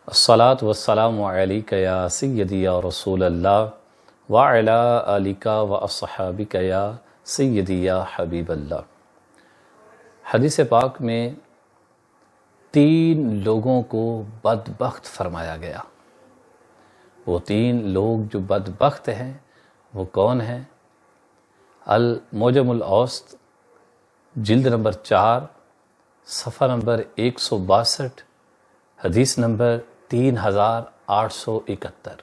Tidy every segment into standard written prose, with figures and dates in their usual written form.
الصلاۃ والسلام علیک یا سیدی یا رسول اللہ وعلی آلک و اصحابک یا سیدی یا حبیب اللہ۔ حدیث پاک میں 3 لوگوں کو بدبخت فرمایا گیا۔ وہ 3 لوگ جو بدبخت ہیں وہ کون ہیں؟ المعجم الاوسط جلد نمبر 4 صفحہ نمبر 162، حدیث نمبر 3871۔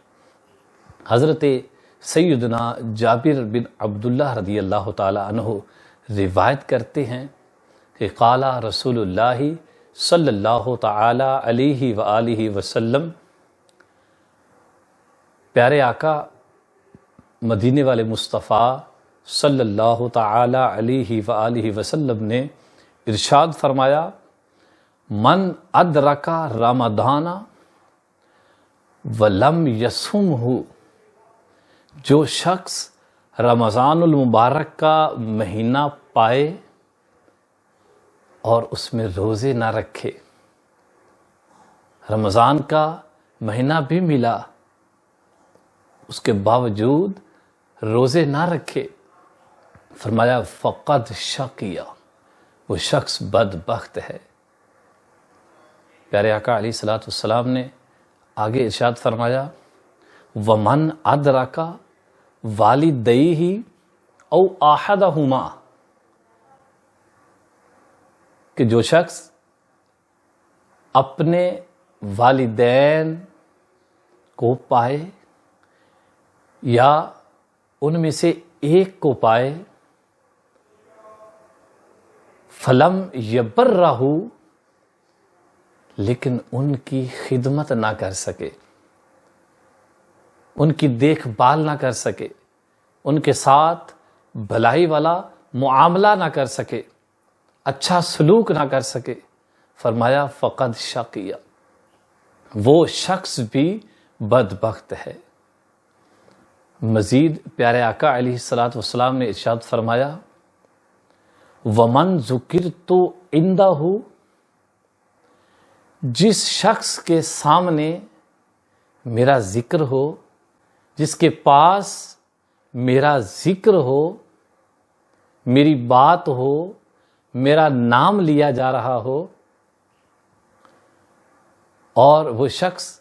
حضرت سیدنا جابر بن عبداللہ رضی اللہ تعالی عنہ روایت کرتے ہیں کہ قال رسول اللہ صلی اللہ تعالی علیہ وآلہ وسلم، پیارے آقا مدینے والے مصطفیٰ صلی اللہ تعالی علیہ وآلہ وسلم نے ارشاد فرمایا، من ادرک رمضان ولم یصمہ، جو شخص رمضان المبارک کا مہینہ پائے اور اس میں روزے نہ رکھے، رمضان کا مہینہ بھی ملا اس کے باوجود روزے نہ رکھے، فرمایا فقد شقیہ، وہ شخص بدبخت ہے۔ پیارے آقا علیہ الصلوۃ والسلام نے آگے ارشاد فرمایا، ومن ادرک والدیہ او احدہما، کہ جو شخص اپنے والدین کو پائے یا ان میں سے ایک کو پائے، فلم یبرہ، لیکن ان کی خدمت نہ کر سکے، ان کی دیکھ بھال نہ کر سکے، ان کے ساتھ بھلائی والا معاملہ نہ کر سکے، اچھا سلوک نہ کر سکے، فرمایا فقد شقیہ، وہ شخص بھی بدبخت ہے۔ مزید پیارے آقا علیہ الصلوۃ والسلام نے ارشاد فرمایا، ومن ذکرت عندہ، جس شخص کے سامنے میرا ذکر ہو، جس کے پاس میرا ذکر ہو، میری بات ہو، میرا نام لیا جا رہا ہو، اور وہ شخص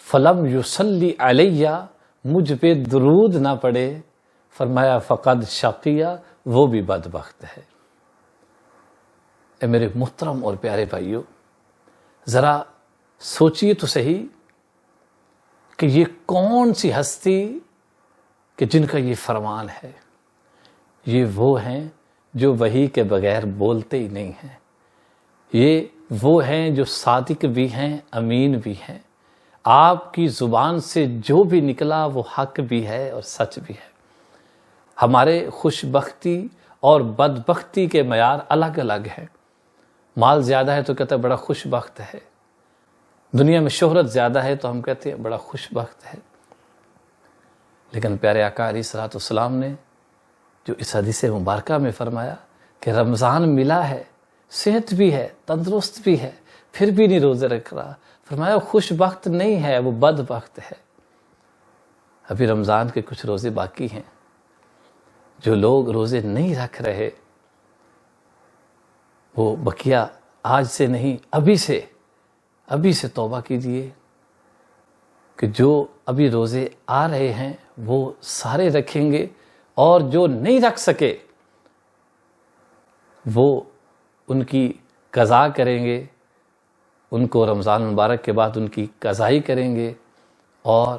فلم یصلی علیہ، مجھ پہ درود نہ پڑے، فرمایا فقد شقیہ، وہ بھی بدبخت ہے۔ اے میرے محترم اور پیارے بھائیوں، ذرا سوچئے تو صحیح کہ یہ کون سی ہستی کہ جن کا یہ فرمان ہے؟ یہ وہ ہیں جو وحی کے بغیر بولتے ہی نہیں ہیں، یہ وہ ہیں جو صادق بھی ہیں، امین بھی ہیں، آپ کی زبان سے جو بھی نکلا وہ حق بھی ہے اور سچ بھی ہے۔ ہمارے خوش بختی اور بدبختی کے معیار الگ الگ ہیں۔ مال زیادہ ہے تو کہتے ہیں بڑا خوش بخت ہے، دنیا میں شہرت زیادہ ہے تو ہم کہتے ہیں بڑا خوش بخت ہے۔ لیکن پیارے آقا علیہ الصلوۃ والسلام نے جو اس حدیث مبارکہ میں فرمایا کہ رمضان ملا ہے، صحت بھی ہے، تندرست بھی ہے، پھر بھی نہیں روزے رکھ رہا، فرمایا خوش بخت نہیں ہے، وہ بد بخت ہے۔ ابھی رمضان کے کچھ روزے باقی ہیں، جو لوگ روزے نہیں رکھ رہے وہ بقیہ آج سے نہیں، ابھی سے توبہ کیجئے کہ جو ابھی روزے آ رہے ہیں وہ سارے رکھیں گے، اور جو نہیں رکھ سکے وہ ان کی قضا کریں گے، ان کو رمضان مبارک کے بعد ان کی قضائی کریں گے، اور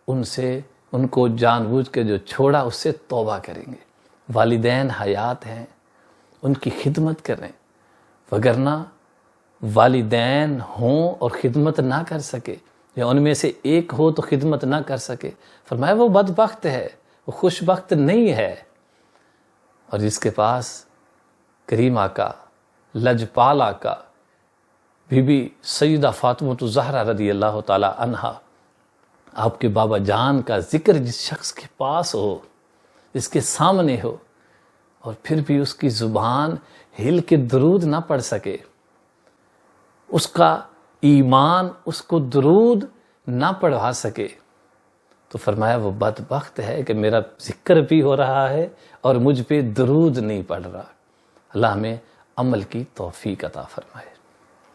ان کو جان بوجھ کے جو چھوڑا اس سے توبہ کریں گے۔ والدین حیات ہیں، ان کی خدمت کریں، وگرنہ والدین ہوں اور خدمت نہ کر سکے، یا ان میں سے ایک ہو تو خدمت نہ کر سکے، فرمایا وہ بدبخت ہے، وہ خوش بخت نہیں ہے۔ اور جس کے پاس کریم آقا، لجپال آقا، بی بی سیدہ فاطمہ الزہرا رضی اللہ تعالی عنہا، آپ کے بابا جان کا ذکر جس شخص کے پاس ہو، جس کے سامنے ہو، اور پھر بھی اس کی زبان ہل کے درود نہ پڑھ سکے، اس کا ایمان اس کو درود نہ پڑھا سکے تو فرمایا وہ بدبخت ہے کہ میرا ذکر بھی ہو رہا ہے اور مجھ پہ درود نہیں پڑھ رہا۔ اللہ ہمیں عمل کی توفیق عطا فرمائے۔